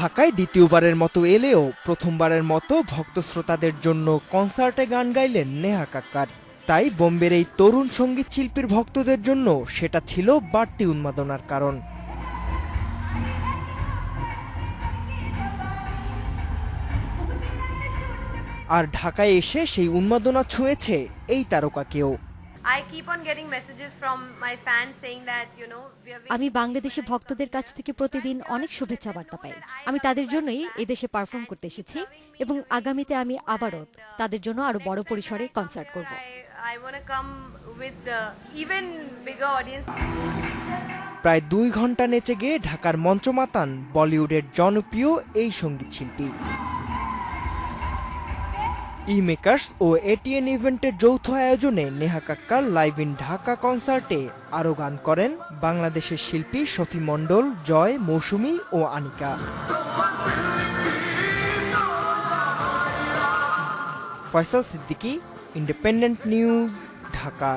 ঢাকায় দ্বিতীয়বারের মতো এলেও প্রথমবারের মতো ভক্ত শ্রোতাদের জন্য কনসার্টে গান গাইলেন নেহা কাক্কার। তাই বোম্বের এই তরুণ সঙ্গীত শিল্পীর ভক্তদের জন্য সেটা ছিল বাড়তি উন্মাদনার কারণ। আর ঢাকায় এসে সেই উন্মাদনা ছুঁয়েছে এই তারকাকেও। আমি বাংলাদেশে ভক্তদের কাছ থেকে প্রতিদিন অনেক শুভেচ্ছা বার্তা পাই। আমি তাদের জন্যই এদেশে পারফর্ম করতে এসেছি এবং আগামীতে আমি আবারও তাদের জন্য আরো বড় পরিসরে কনসার্ট করব। প্রায় 2 ঘন্টা নেচে গিয়ে ঢাকার মঞ্চ মাতান বলিউডের জনপ্রিয় এই সঙ্গীত শিল্পী। মেকার্স ও এটিএন ইভেন্টের যৌথ আয়োজনে নেহা কাক্কার লাইভ ইন ঢাকা কনসার্টে আরও গান করেন বাংলাদেশের শিল্পী শফি মণ্ডল, জয়, মৌসুমী ও আনিকা। Faisal Siddiqui, independent news, Dhaka.